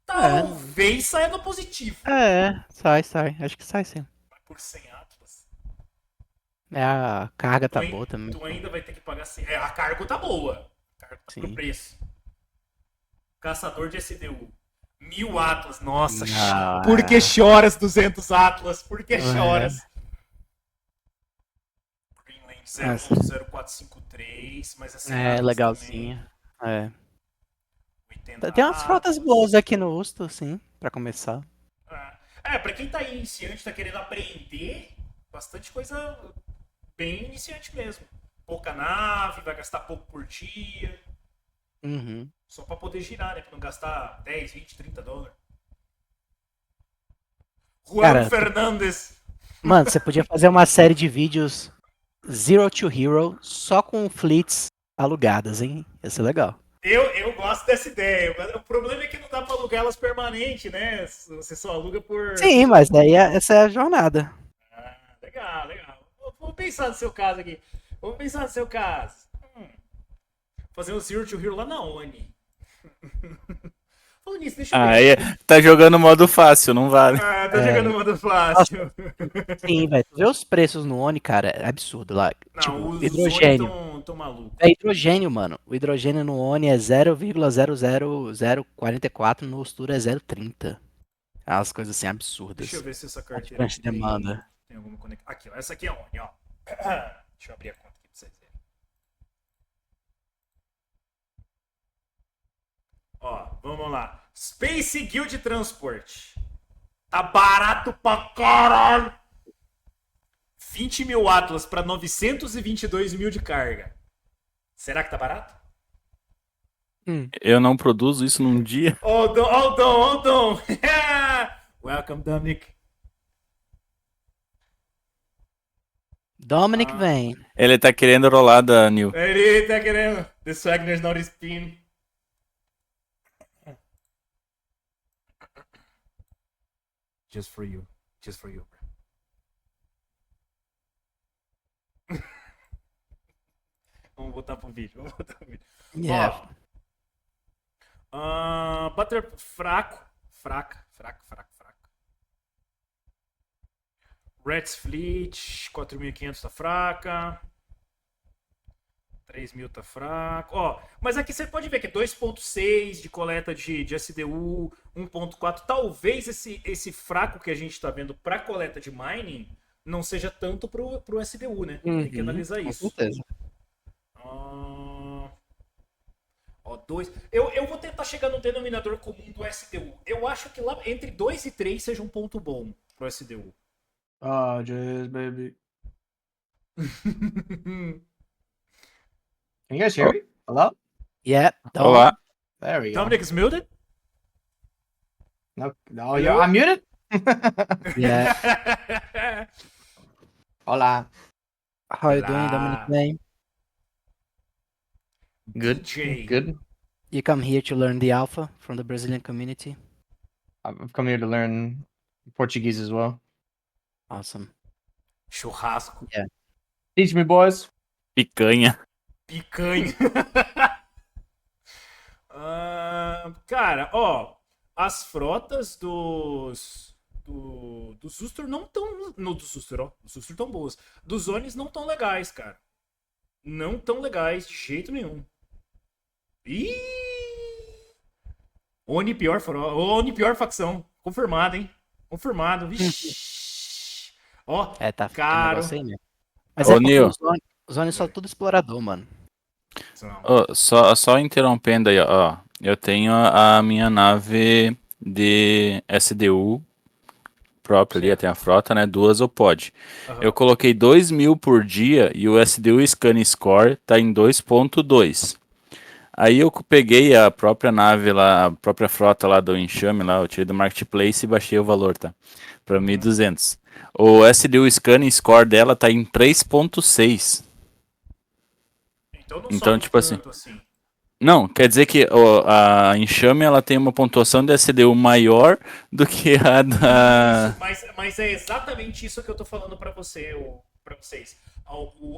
S1: Talvez saia no positivo.
S2: Sai. Acho que sai sim.
S1: Mas por 100 Atlas.
S2: A carga tá
S1: Tu
S2: boa também.
S1: Tu ainda vai ter que pagar 100. A carga tá boa. A carga tá pro
S2: Sim.
S1: preço. Caçador de SDU. 1000 Atlas. Nossa,
S2: Não,
S1: por que choras 200 Atlas? Por que choras? Greenland 0.0453, mas assim.
S2: Legalzinha. É.
S1: 80
S2: Tem umas frotas
S1: Atlas.
S2: boas aqui no Usto, sim, pra começar.
S1: Pra quem tá iniciante, tá querendo aprender, bastante coisa bem iniciante mesmo. Pouca nave, vai gastar pouco por dia.
S2: Uhum.
S1: Só pra poder girar, né? Pra não gastar 10, 20, 30 dólares. Juan
S2: Cara,
S1: Fernandes.
S2: Mano, você podia fazer uma série de vídeos Zero to Hero só com fleets alugadas, hein? Ia ser legal.
S1: Eu gosto dessa ideia. O problema é que não dá pra alugar elas permanente, né? Você só aluga por.
S2: Sim, mas daí essa é a jornada.
S1: Legal. Vamos pensar no seu caso aqui. Fazer um Zero to Hero lá na ONI. Falando nisso, deixa eu ver.
S3: Tá jogando modo fácil, não vale.
S1: Tá jogando modo fácil.
S2: Sim, velho. Tu vê os preços no ONI, cara, é absurdo lá.
S1: Não,
S2: Tipo,
S1: os
S2: hidrogênio.
S1: ONI tão malucos.
S2: É hidrogênio, mano. O hidrogênio no ONI é 0,00044, no Ostura é 0,30. As coisas assim absurdas.
S1: Deixa eu ver se essa
S2: A
S1: carteira
S2: diferença
S1: aqui
S2: de demanda.
S1: tem alguma conexão. Aqui, ó. Essa aqui é a ONI, ó. Deixa eu abrir a conta aqui pra vocês verem. Ó, vamos lá. Space Guild Transport. Tá barato pra caralho. 20 mil Atlas pra 922 mil de carga. Será que tá barato?
S3: Eu não produzo isso num dia.
S1: Ó o Dom. Welcome, Dominic.
S2: Dominic vem.
S3: Ele tá querendo rolar da New.
S1: Ele tá querendo. The Swagner's not spin. Just for you, bro. Vamos botar pro vídeo.
S2: Yeah.
S1: Butter fraca. Reds Fleet, 4.500 tá fraca. 3.000 tá fraco. Ó, mas aqui você pode ver que é 2.6 de coleta de SDU, 1.4. Talvez esse fraco que a gente tá vendo pra coleta de mining não seja tanto pro SDU, né? Tem que analisar isso.
S2: Com certeza.
S1: Ó, 2. Eu vou tentar chegar no denominador comum do SDU. Eu acho que lá entre 2 e 3 seja um ponto bom pro SDU.
S4: Oh, jeez, baby. Can you guys hear me? Hello?
S2: Yeah. Então,
S3: Olá.
S4: There we go.
S1: Dominic is muted?
S4: No, you're unmuted?
S2: Yeah.
S4: Hola.
S2: How are you doing, Dominic vem?
S4: Good.
S1: DJ.
S4: Good.
S2: You come here to learn the alpha from the Brazilian community.
S4: I've come here to learn Portuguese as well.
S2: Awesome.
S1: Churrasco,
S4: Teach me, boys.
S3: Picanha.
S1: picanha. Cara, ó, as frotas dos Ustur não tão. No dos Ustur, ó. Os Ustur tão boas. Dos Onis não tão legais, cara. Não tão legais de jeito nenhum. Ih! Oni pior facção. Confirmado, hein? Confirmado. Vixe. Ó,
S2: Tá ficando
S1: caro.
S2: negócio aí mesmo. Mas
S3: Ô,
S2: é porque
S3: Nil.
S2: os Zones são tudo explorador, mano.
S3: Ô, só interrompendo aí, ó. Eu tenho a minha nave de SDU própria ali, tem a frota, né? 2 ou pod.
S1: Aham.
S3: Eu coloquei 2.000 por dia e o SDU Scan Score tá em 2.2. Aí eu peguei a própria nave lá, a própria frota lá do Enxame, lá, eu tirei do Marketplace e baixei o valor, tá? Pra 1.200. O SDU Scan Score dela tá em 3.6.
S1: Então não
S3: Então,
S1: sobe
S3: tipo assim.
S1: tanto assim.
S3: Não, quer dizer que a Enxame ela tem uma pontuação de SDU maior do que a da.
S1: Isso, mas é exatamente isso que eu tô falando pra vocês.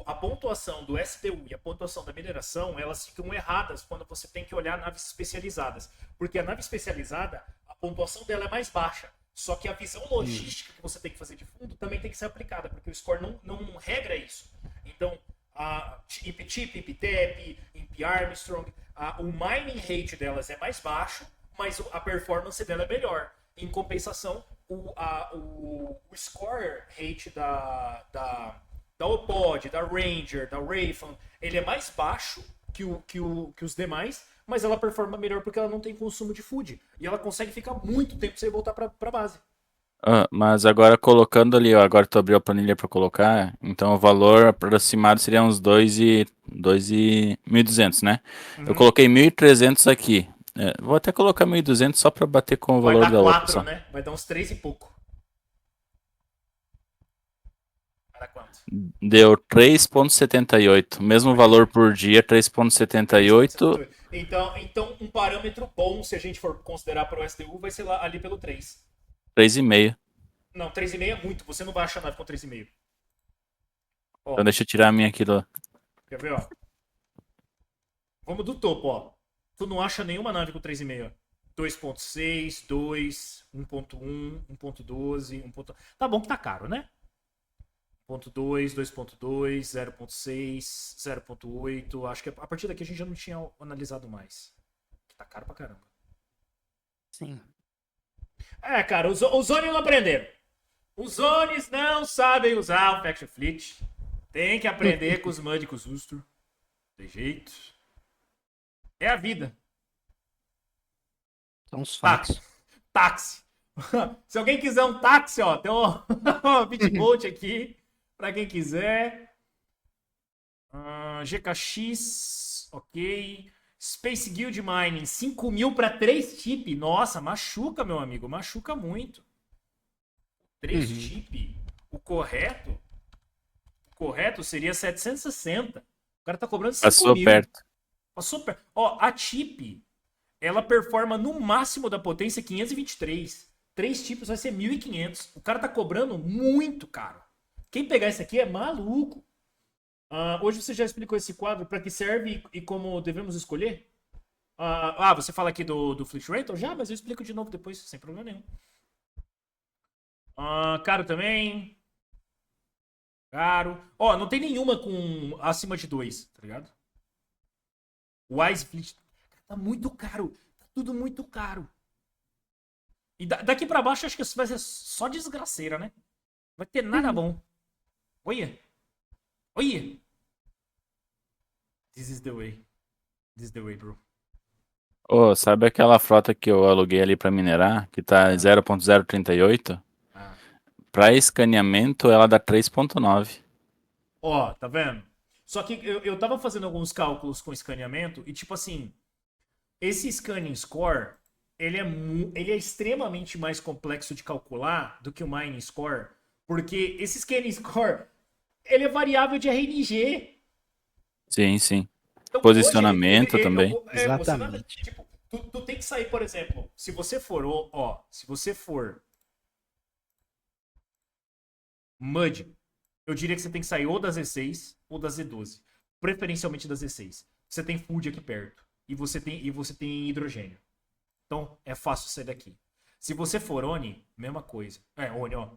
S1: A pontuação do SDU e a pontuação da mineração, elas ficam erradas quando você tem que olhar naves especializadas. Porque a nave especializada, a pontuação dela é mais baixa. Só que a visão logística que você tem que fazer de fundo também tem que ser aplicada, porque o score não regra isso. Então, a IP-Chip, IP-TEP, IP-Armstrong, o mining rate delas é mais baixo, mas a performance dela é melhor. Em compensação, o score rate da OPOD, da Ranger, da Rayfan, ele é mais baixo que os demais, mas ela performa melhor porque ela não tem consumo de food. E ela consegue ficar muito tempo sem voltar pra base.
S3: Mas agora colocando ali, ó, agora tu abriu a planilha para colocar, então o valor aproximado seria uns 1.200, né? Eu coloquei 1.300 aqui. Vou até colocar 1.200 só para bater com o
S1: Vai
S3: valor
S1: dar
S3: da outra.
S1: 4,
S3: Só.
S1: né? Vai dar uns 3 e pouco. Vai dar quanto?
S3: Deu 3.78. Mesmo valor por dia, 3.78.
S1: Então, um parâmetro bom, se a gente for considerar para o SDU, vai ser lá ali pelo 3.
S3: 3,5.
S1: Não, 3,5 é muito. Você não vai achar nave com 3,5. Ó,
S3: Então deixa eu tirar a minha aqui do.
S1: quer ver, ó? Vamos do topo, ó. Tu não acha nenhuma nave com 3,5, ó. 2.6, 2, 1.1, 1.12, 1. Tá bom que tá caro, né? 1.2, 2.2, 0.6, 0.8. Acho que a partir daqui a gente já não tinha analisado mais. Tá caro pra caramba.
S2: Sim.
S1: Cara, os Zones não aprenderam. Os Zones não sabem usar o Faction Fleet. Tem que aprender com os Mud e com os Ustur. Tem jeito. É a vida.
S2: São os fatos.
S1: Táxi. Se alguém quiser um táxi, ó, tem um Bitbolt aqui. Pra quem quiser. GKX. Ok. Space Guild Mining. 5.000 pra 3 chip. Nossa, machuca, meu amigo. Machuca muito. 3 chip. O correto seria 760. O cara tá cobrando 5.000.
S3: Passou perto.
S1: Passou perto. Ó, a chip, ela performa no máximo da potência 523. 3 chips vai ser 1.500. O cara tá cobrando muito caro. Quem pegar esse aqui é maluco. Hoje você já explicou esse quadro, para que serve e como devemos escolher? Você fala aqui do Fleet Rental? Já, mas eu explico de novo depois, sem problema nenhum. Caro também. Caro. Ó, não tem nenhuma com acima de 2, tá ligado? Wise Fleet. Tá muito caro. Tá tudo muito caro. E daqui pra baixo acho que vai ser só desgraceira, né? Não vai ter nada bom. Olha. Olha. This is the way. This is the way, bro.
S3: Ô, sabe aquela frota que eu aluguei ali pra minerar, que tá 0.038? Pra escaneamento, ela dá 3.9.
S1: Ó, tá vendo? Só que eu tava fazendo alguns cálculos com escaneamento e, tipo assim, esse scanning score, ele é extremamente mais complexo de calcular do que o mining score, porque esse scanning score, ele é variável de RNG.
S3: Sim, sim.
S1: Então,
S3: Posicionamento
S1: hoje,
S3: também.
S2: Exatamente.
S1: Tipo, Tu tem que sair, por exemplo, se você for, se você for Mud, eu diria que você tem que sair ou da Z6 ou da Z12. Preferencialmente da Z6. Você tem food aqui perto. E você tem hidrogênio. Então, é fácil sair daqui. Se você for Oni, mesma coisa. Oni, ó.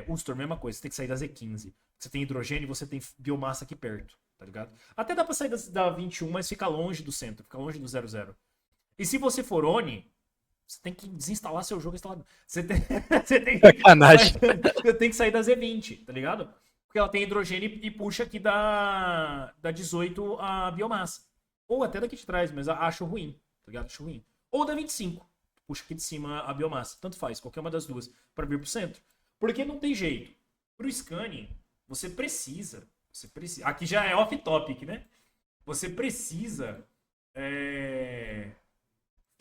S1: Ustor, mesma coisa. Você tem que sair da Z15. Você tem hidrogênio e você tem biomassa aqui perto. Tá ligado? Até dá pra sair da 21, mas fica longe do centro. Fica longe do 00. E se você for Oni, você tem que desinstalar seu jogo instalado. Você tem
S2: Sacanagem.
S1: você tem que sair da Z20, tá ligado? Porque ela tem hidrogênio e puxa aqui da 18 a biomassa. Ou até daqui de trás, mas acho ruim, tá ligado? Acho ruim. Ou da 25, puxa aqui de cima a biomassa. Tanto faz, qualquer uma das duas, pra vir pro centro. Porque não tem jeito. Pro scanning, você precisa. Aqui já é off-topic, né? Você precisa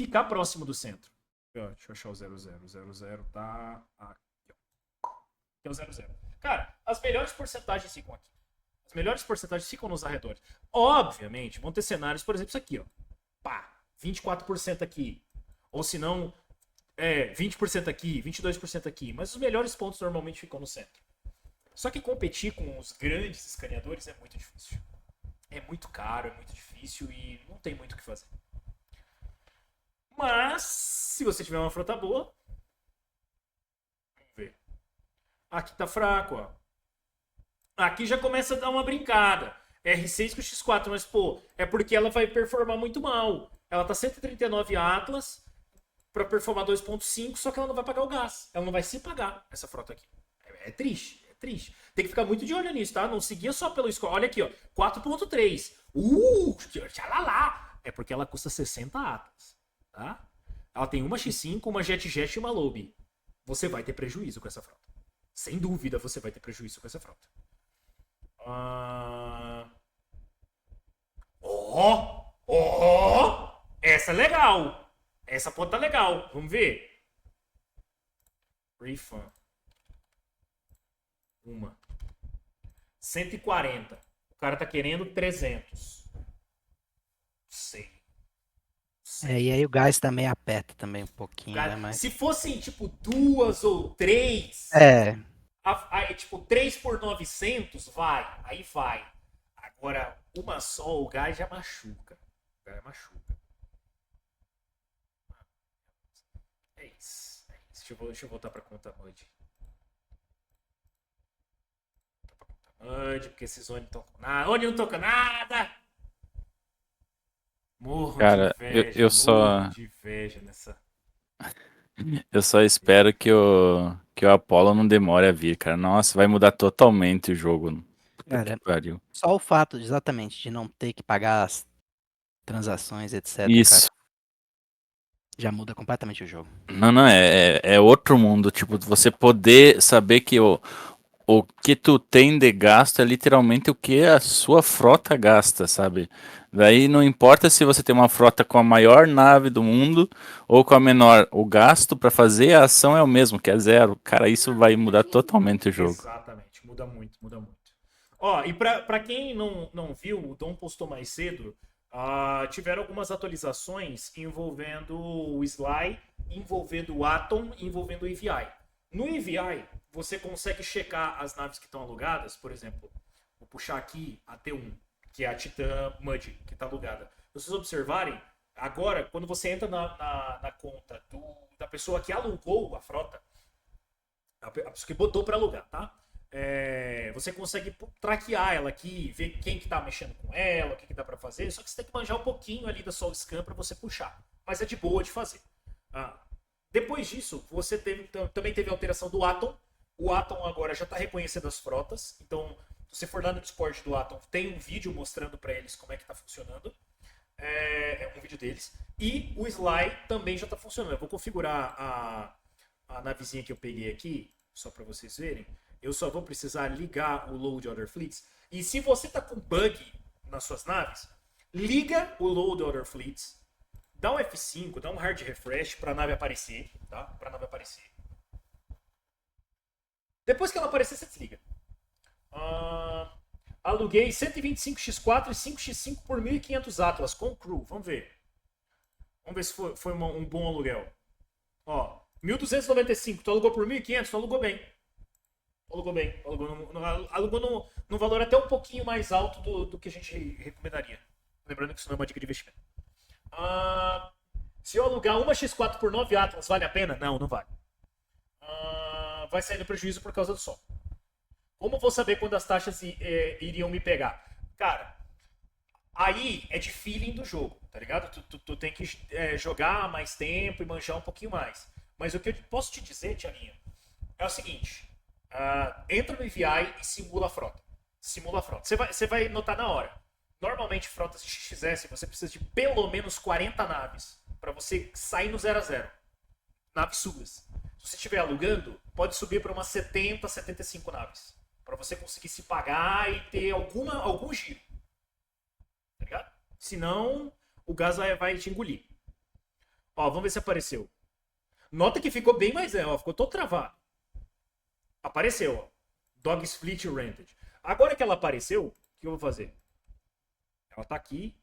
S1: ficar próximo do centro. Deixa eu achar o 00. 00 tá aqui. Que é o 00. Cara, as melhores porcentagens ficam aqui. As melhores porcentagens ficam nos arredores. Obviamente, vão ter cenários, por exemplo, isso aqui, ó. Pá, 24% aqui. Ou se não, 20% aqui, 22% aqui. Mas os melhores pontos normalmente ficam no centro. Só que competir com os grandes escaneadores é muito difícil. É muito caro, é muito difícil e não tem muito o que fazer. Mas, se você tiver uma frota boa... Vamos ver. Aqui tá fraco, ó. Aqui já começa a dar uma brincada. R6 com X4, mas, pô, é porque ela vai performar muito mal. Ela tá 139 Atlas pra performar 2.5, só que ela não vai pagar o gás. Ela não vai se pagar, essa frota aqui. É triste, é triste. Tem que ficar muito de olho nisso, tá? Não seguia só pelo score. Olha aqui, ó. 4.3. Tchalalá. É porque ela custa 60 Atlas, tá? Ela tem uma X5, uma Jet e uma Lobby. Você vai ter prejuízo com essa frota. Sem dúvida você vai ter prejuízo com essa frota. Essa é legal. Essa pode tá legal. Vamos ver. Refund. Uma. 140. O cara tá querendo 300. Sei.
S2: E aí o gás também aperta também um pouquinho,
S1: Cara,
S2: né? Mas...
S1: se fossem, tipo, 2 ou 3... tipo, 3 por 900, vai. Aí vai. Agora, uma só, o gás já machuca. O gás machuca. É isso. Deixa eu voltar pra conta Mud. Porque esses Oni não estão com nada. Oni não toca nada! Morro
S3: Cara,
S1: de inveja.
S3: eu só.
S1: Morro de inveja nessa.
S3: Eu só espero que o Apollo não demore a vir, cara. Nossa, vai mudar totalmente o jogo. Puta
S2: Cara,
S3: que pariu.
S2: só o fato, exatamente, de não ter que pagar as transações, etc,
S3: Isso.
S2: cara, já muda completamente o jogo.
S3: Não, é outro mundo. Tipo, você poder saber que o que tu tem de gasto é literalmente o que a sua frota gasta, sabe? Daí não importa se você tem uma frota com a maior nave do mundo ou com a menor. O gasto para fazer a ação é o mesmo, que é 0. Cara, isso vai mudar totalmente o jogo.
S1: Exatamente, muda muito, muda muito. Ó, e pra quem não viu, o Dom postou mais cedo, tiveram algumas atualizações envolvendo o Sly, envolvendo o Atom, envolvendo o EVI. No EVI, você consegue checar as naves que estão alugadas, por exemplo, vou puxar aqui a T1, que é a Titan Mud, que está alugada. Se vocês observarem, agora, quando você entra na conta da pessoa que alugou a frota, a pessoa que botou para alugar, tá? Você consegue traquear ela aqui, ver quem que tá mexendo com ela, o que dá para fazer, só que você tem que manjar um pouquinho ali da Soul Scan para você puxar. Mas é de boa de fazer. Depois disso, você também teve a alteração do Atom. O Atom agora já está reconhecendo as frotas. Então, se você for lá no Discord do Atom, tem um vídeo mostrando para eles como é que está funcionando. É um vídeo deles. E o Sly também já está funcionando. Eu vou configurar a navezinha que eu peguei aqui, só para vocês verem. Eu só vou precisar ligar o Load Other Fleets. E se você está com bug nas suas naves, liga o Load Other Fleets. Dá um F5, dá um hard refresh para a nave aparecer, tá? Para a nave aparecer. Depois que ela aparecer, você desliga. Aluguei 125 X4 e 5 X5 por 1.500 Atlas com crew. Vamos ver. Vamos ver se foi um bom aluguel. Ó, 1.295, tu alugou por 1.500, tu alugou bem. Alugou bem. Alugou num valor até um pouquinho mais alto do que a gente recomendaria. Lembrando que isso não é uma dica de investimento. Se eu alugar uma X4 por 9 Atlas, vale a pena? Não, não vale. Vai sair no prejuízo por causa do sol. Como vou saber quando as taxas iriam me pegar? Cara, aí é de feeling do jogo, tá ligado? Tu tem que jogar mais tempo e manjar um pouquinho mais. Mas o que eu posso te dizer, Tiaguinho, é o seguinte. Entra no EVI e simula a frota. Simula a frota. Você vai notar na hora. Normalmente, frotas de XXS, você precisa de pelo menos 40 naves para você sair no 0 a 0. Naves suas. Se você estiver alugando, pode subir para umas 70, 75 naves. Para você conseguir se pagar e ter algum giro. Tá ligado? Senão, o gás vai te engolir. Ó, vamos ver se apareceu. Nota que ficou bem mais... ficou todo travado. Apareceu, ó. Dogs Fleet Rented. Agora que ela apareceu, o que eu vou fazer? Ela tá aqui.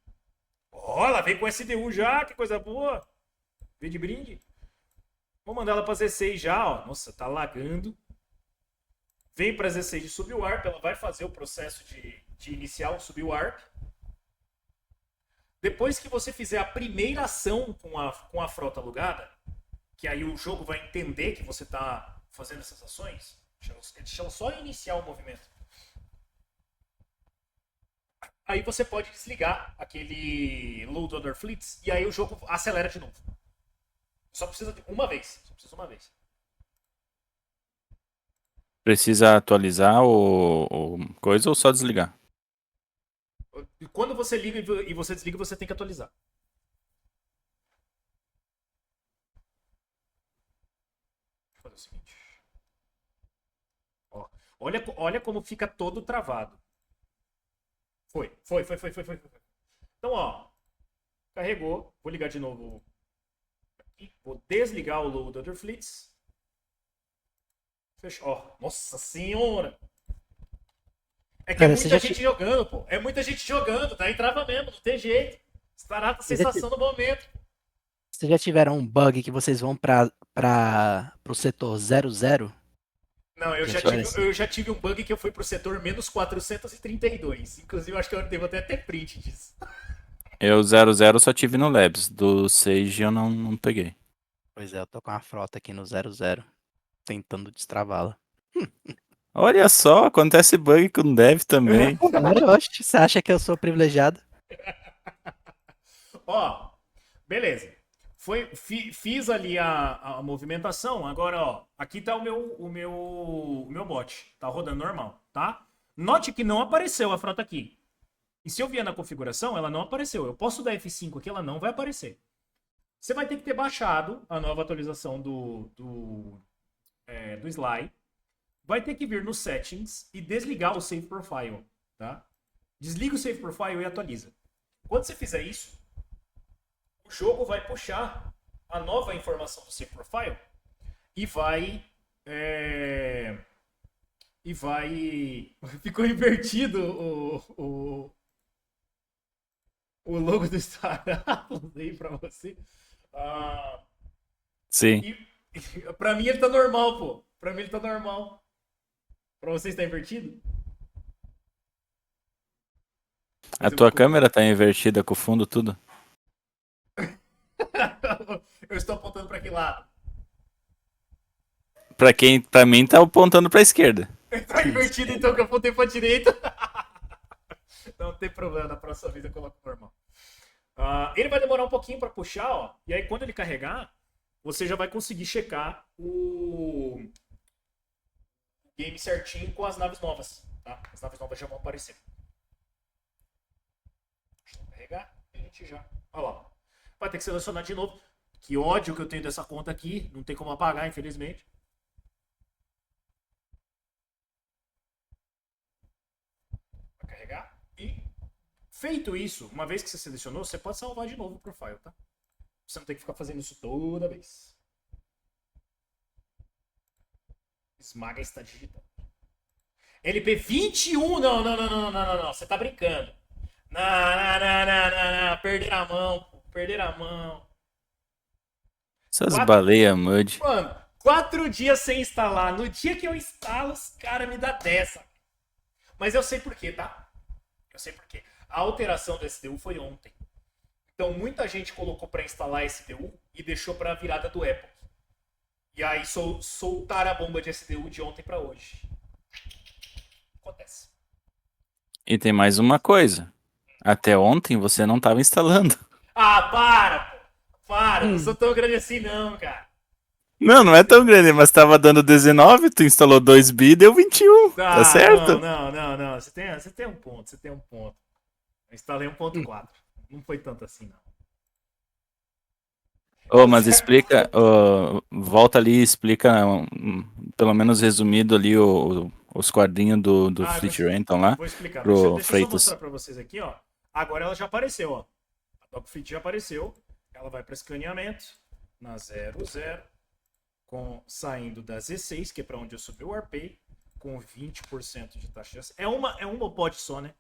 S1: Ó, ela veio com SDU já, que coisa boa. Veio de brinde. Vou mandar ela pra Z6 já, ó. Nossa, tá lagando. Vem pra Z6 de subwarp, ela vai fazer o processo de iniciar o subwarp. Depois que você fizer a primeira ação com a frota alugada, que aí o jogo vai entender que você tá fazendo essas ações, deixa ela só iniciar o movimento. Aí você pode desligar aquele Load Other Fleets e aí o jogo acelera de novo. Só precisa de uma vez.
S3: Precisa atualizar o coisa ou só desligar?
S1: E quando você liga e você desliga, você tem que atualizar. Vou fazer o seguinte. Ó, olha como fica todo travado. Foi. Então, ó. Carregou. Vou ligar de novo. Aqui. Vou desligar o Load Other Fleets. Fechou. Ó, nossa senhora. É que é muita gente jogando, pô. É muita gente jogando. Tá? Entrava mesmo, não tem jeito. Estará a sensação do momento.
S2: Vocês já tiveram um bug que vocês vão pro setor 00?
S1: Não, eu já tive um bug que eu fui pro setor menos 432. Inclusive, eu acho que eu devo até ter print disso.
S3: Eu 00 só tive no Labs. Do Sage eu não peguei.
S2: Pois é, eu tô com a frota aqui no 00, tentando destravá-la.
S3: Olha só, acontece bug com dev também.
S2: Oxe, você acha que eu sou privilegiado?
S1: Ó, beleza. Fiz ali a movimentação. Agora, ó, aqui tá o meu bot. Tá rodando normal, tá? Note que não apareceu a frota aqui. E se eu vier na configuração, ela não apareceu. Eu posso dar F5 aqui, ela não vai aparecer. Você vai ter que ter baixado a nova atualização do Sly. Vai ter que vir nos Settings e desligar o Save Profile, tá? Desliga o Save Profile e atualiza. Quando você fizer isso, o jogo vai puxar a nova informação do Save Profile e vai... Ficou invertido o logo do Starapple aí pra você.
S3: Sim.
S1: Pra mim ele tá normal, pô. Pra mim ele tá normal. Pra você está invertido?
S3: A tua câmera tá invertida com o fundo tudo?
S1: Eu estou apontando pra que lado?
S3: Pra mim tá apontando pra esquerda.
S1: Tá invertido então que eu apontei pra direita. Não tem problema, na próxima vez eu coloco normal. Ele vai demorar um pouquinho pra puxar, ó. E aí quando ele carregar, você já vai conseguir checar o game certinho com as naves novas, tá? As naves novas já vão aparecer. Deixa eu carregar e a gente já... Olha lá. Vai ter que selecionar de novo. Que ódio que eu tenho dessa conta aqui. Não tem como apagar, infelizmente. Vai carregar. E feito isso, uma vez que você selecionou, você pode salvar de novo o profile, tá? Você não tem que ficar fazendo isso toda vez. Esmaga está digitando. LP 21? Não. Você tá brincando. Não. Perder a mão.
S3: Essas
S1: 4
S3: baleias mud.
S1: Mano, 4 dias sem instalar. No dia que eu instalo, os caras me dão dessa. Mas eu sei por quê, tá? Eu sei por quê. A alteração do SDU foi ontem. Então muita gente colocou pra instalar SDU e deixou pra virada do Epoch. E aí soltaram a bomba de SDU de ontem pra hoje. Acontece.
S3: E tem mais uma coisa. Até ontem você não tava instalando.
S1: Ah, para, pô. Para, não sou tão grande assim não, cara.
S3: Não, não é tão grande, mas tava dando 19, tu instalou 2 bi e deu 21. Tá certo?
S1: Não. Você tem um ponto, Eu instalei 1.4. Não foi tanto assim, não.
S3: Ô, mas explica, volta ali e explica, pelo menos resumido ali, os quadrinhos do Fleet Renton lá,
S1: Vou explicar.
S3: pro
S1: Deixa eu só
S3: Freitas.
S1: mostrar pra vocês aqui, ó. Agora ela já apareceu, ó. A Dogfit já apareceu. Ela vai para escaneamento na 00, saindo da Z6, que é para onde eu subi o ARPay, com 20% de taxa de acesso. É uma pod só, né?